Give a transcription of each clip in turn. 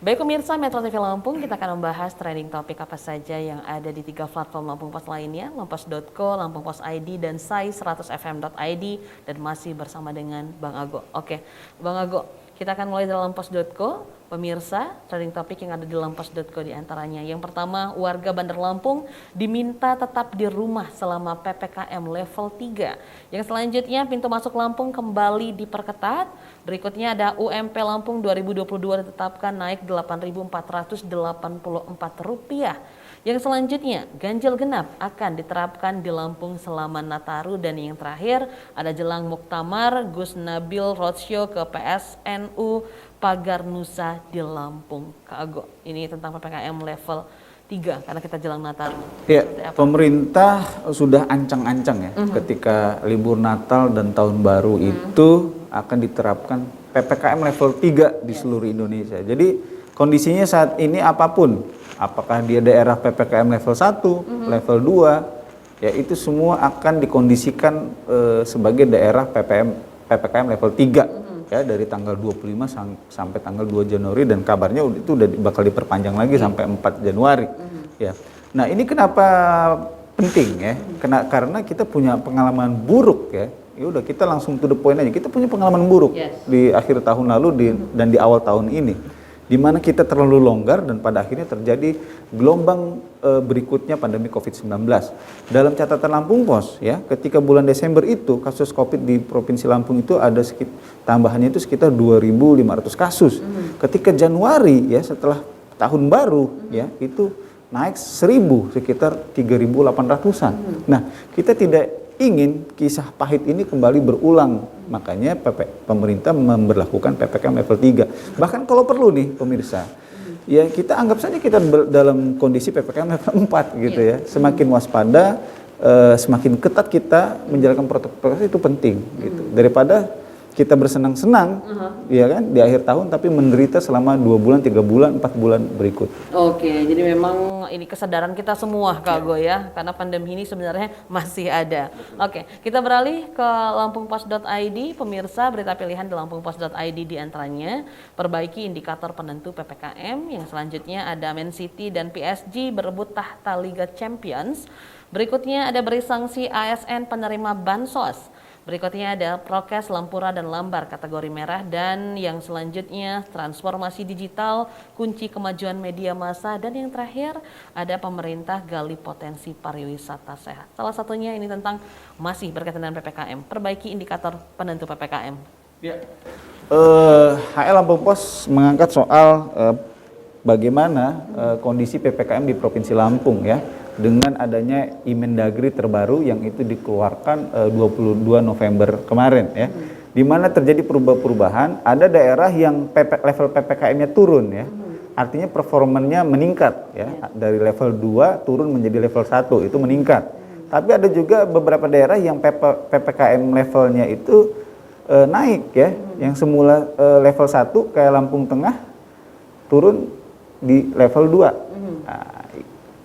Baik pemirsa Metro TV Lampung, kita akan membahas trending topik apa saja yang ada di 3 platform Lampung Pos lainnya, lampung.co, Lampung Pos ID, dan sai100fm.id, dan masih bersama dengan Bang Ago. Oke, Bang Ago, kita akan mulai dari lampung.co. Pemirsa, trending topik yang ada di lampung.co diantaranya. Yang pertama, warga Bandar Lampung diminta tetap di rumah selama PPKM level 3. Yang selanjutnya, pintu masuk Lampung kembali diperketat. Berikutnya ada UMP Lampung 2022 ditetapkan naik Rp8.484. Yang selanjutnya, ganjil genap akan diterapkan di Lampung selama Nataru. Dan yang terakhir, ada jelang Muktamar Gus Nabil Roadshow ke PSNU Pagar Nusa di Lampung. Kak Ago, ini tentang PPKM level 3 karena kita jelang Nataru. Ya, pemerintah sudah ancang-ancang ya ketika libur Natal dan Tahun Baru itu akan diterapkan PPKM level 3 di seluruh Indonesia. Jadi kondisinya saat ini apapun, apakah dia daerah PPKM level 1, level 2, ya itu semua akan dikondisikan sebagai daerah PPKM level 3. Ya, dari tanggal 25 sampai tanggal 2 Januari, dan kabarnya itu udah bakal diperpanjang lagi sampai 4 Januari. Ya. Nah, ini kenapa penting ya? Karena kita punya pengalaman buruk ya. Ya udah, kita langsung to the point aja. Kita punya pengalaman buruk di akhir tahun lalu dan di awal tahun ini, di mana kita terlalu longgar dan pada akhirnya terjadi gelombang berikutnya pandemi COVID-19. Dalam catatan Lampung Pos ya, ketika bulan Desember itu kasus COVID di Provinsi Lampung itu ada tambahannya itu sekitar 2.500 kasus. Ketika Januari ya, setelah tahun baru ya, itu naik 1.000, sekitar 3.800-an. Nah, kita tidak ingin kisah pahit ini kembali berulang. Makanya pemerintah memberlakukan PPKM level 3. Bahkan kalau perlu nih pemirsa, ya kita anggap saja kita dalam kondisi PPKM level 4 gitu ya. Semakin waspada, semakin ketat kita menjalankan protokol itu penting gitu. Daripada kita bersenang-senang ya kan di akhir tahun tapi menderita selama 2 bulan, 3 bulan, 4 bulan berikut. Oke, jadi memang ini kesadaran kita semua Kak Ago ya, karena pandemi ini sebenarnya masih ada. Oke, kita beralih ke lampungpos.id. Pemirsa, berita pilihan di lampungpos.id diantaranya perbaiki indikator penentu PPKM. Yang selanjutnya ada Man City dan PSG berebut tahta Liga Champions. Berikutnya ada beri sanksi ASN penerima bansos. Berikutnya ada prokes Lampura dan Lambar kategori merah, dan yang selanjutnya transformasi digital kunci kemajuan media massa, dan yang terakhir ada pemerintah gali potensi pariwisata sehat. Salah satunya ini tentang masih berkaitan dengan PPKM, perbaiki indikator penentu PPKM. Ya. HL Lampung Pos mengangkat soal bagaimana kondisi PPKM di Provinsi Lampung ya, dengan adanya Imendagri terbaru yang itu dikeluarkan 22 November kemarin ya, di mana terjadi perubahan. Ada daerah yang level PPKM-nya turun ya, artinya performanya meningkat ya, dari level 2 turun menjadi level 1, itu meningkat. Tapi ada juga beberapa daerah yang PPKM levelnya itu naik ya, yang semula level 1 kayak Lampung Tengah turun di level 2. Nah,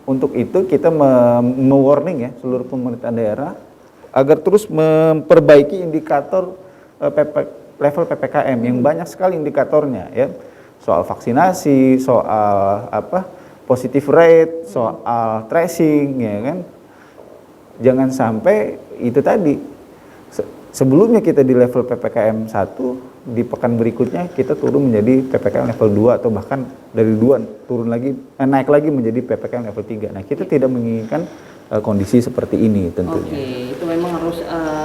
untuk itu kita me-warning ya seluruh pemerintah daerah agar terus memperbaiki indikator level PPKM yang banyak sekali indikatornya ya. Soal vaksinasi, soal positive rate, soal tracing ya kan. Jangan sampai itu tadi, sebelumnya kita di level PPKM 1, di pekan berikutnya kita turun menjadi PPKM level 2, atau bahkan dari 2 turun lagi, naik lagi menjadi PPKM level 3. Nah, kita tidak menginginkan kondisi seperti ini tentunya. Oke, itu memang harus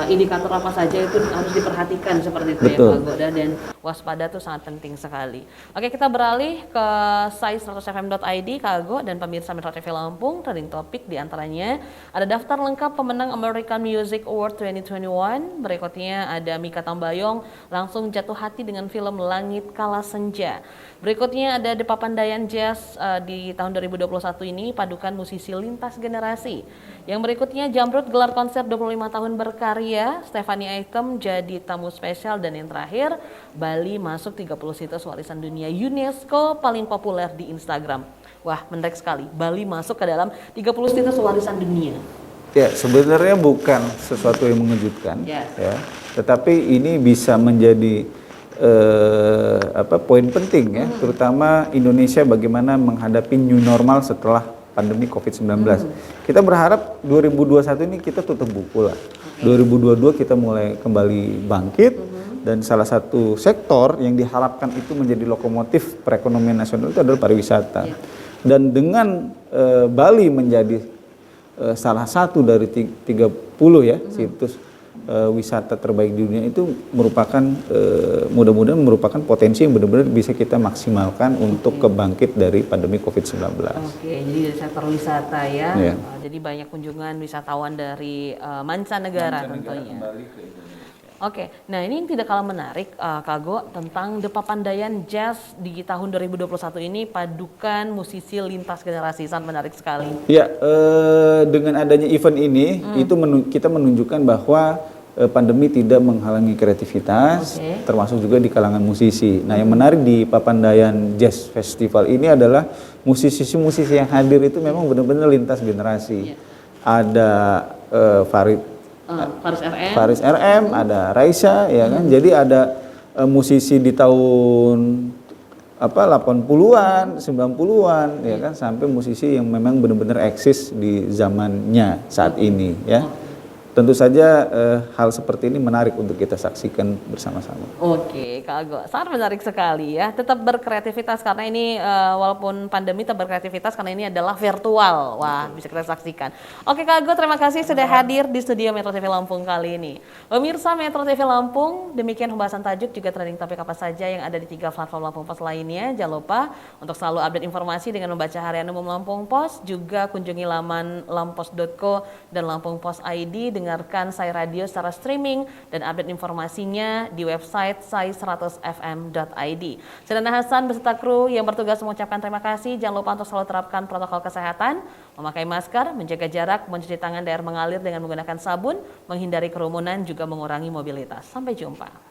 indikator apa saja itu harus diperhatikan seperti itu. Betul. Ya Pak Goda, dan waspada itu sangat penting sekali. Oke, kita beralih ke sai100fm.id Kak Ago dan pemirsa Metro TV Lampung. Trending topik diantaranya ada daftar lengkap pemenang American Music Award 2021. Berikutnya ada Mikha Tambayong langsung jatuh hati dengan film Langit Kala Senja. Berikutnya ada The Papandayan Jazz di tahun 2021 ini padukan musisi lintas generasi. Yang berikutnya Jamrut gelar konser 25 tahun berkarya, Stephanie Item jadi tamu spesial, dan yang terakhir Bali masuk 30 situs warisan dunia UNESCO paling populer di Instagram. Wah, menarik sekali. Bali masuk ke dalam 30 situs warisan dunia. Ya, sebenarnya bukan sesuatu yang mengejutkan ya, tetapi ini bisa menjadi poin penting ya, terutama Indonesia bagaimana menghadapi new normal setelah pandemi COVID-19. Kita berharap 2021 ini kita tutup buku lah. 2022 kita mulai kembali bangkit dan salah satu sektor yang diharapkan itu menjadi lokomotif perekonomian nasional itu adalah pariwisata. Dan dengan Bali menjadi salah satu dari 30 ya situs wisata terbaik di dunia itu merupakan mudah-mudahan merupakan potensi yang benar-benar bisa kita maksimalkan untuk kebangkit dari pandemi COVID-19. Oke, jadi dari sektor wisata ya. Iya. Jadi banyak kunjungan wisatawan dari mancanegara tentunya. Oke, nah ini yang tidak kalah menarik Kak Go tentang The Papandayan Jazz di tahun 2021 ini padukan musisi lintas generasi, sangat menarik sekali. Ya, dengan adanya event ini itu kita menunjukkan bahwa pandemi tidak menghalangi kreativitas, termasuk juga di kalangan musisi. Nah, yang menarik di Papandayan Jazz Festival ini adalah musisi-musisi yang hadir itu memang benar-benar lintas generasi. Ada Faris RM, ada Raisa, ya kan. Jadi ada musisi di tahun 80-an, 90-an, ya kan, sampai musisi yang memang benar-benar eksis di zamannya saat ini, ya. Tentu saja hal seperti ini menarik untuk kita saksikan bersama-sama. Oke, Kak Ago, sangat menarik sekali ya. Tetap berkreativitas karena ini walaupun pandemi tetap berkreativitas karena ini adalah virtual. Wah, bisa kita saksikan. Oke, Kak Ago, terima kasih sudah hadir di studio Metro TV Lampung kali ini. Pemirsa Metro TV Lampung, demikian pembahasan tajuk juga trending topik apa saja yang ada di 3 platform Lampung Pos lainnya. Jangan lupa untuk selalu update informasi dengan membaca Harian Umum Lampung Pos, juga kunjungi laman lampos.co dan Lampung Pos ID. Dengarkan Sai Radio secara streaming dan update informasinya di website sai100fm.id. Sedana Hasan beserta kru yang bertugas mengucapkan terima kasih. Jangan lupa untuk selalu terapkan protokol kesehatan, memakai masker, menjaga jarak, mencuci tangan dari air mengalir dengan menggunakan sabun, menghindari kerumunan, juga mengurangi mobilitas. Sampai jumpa.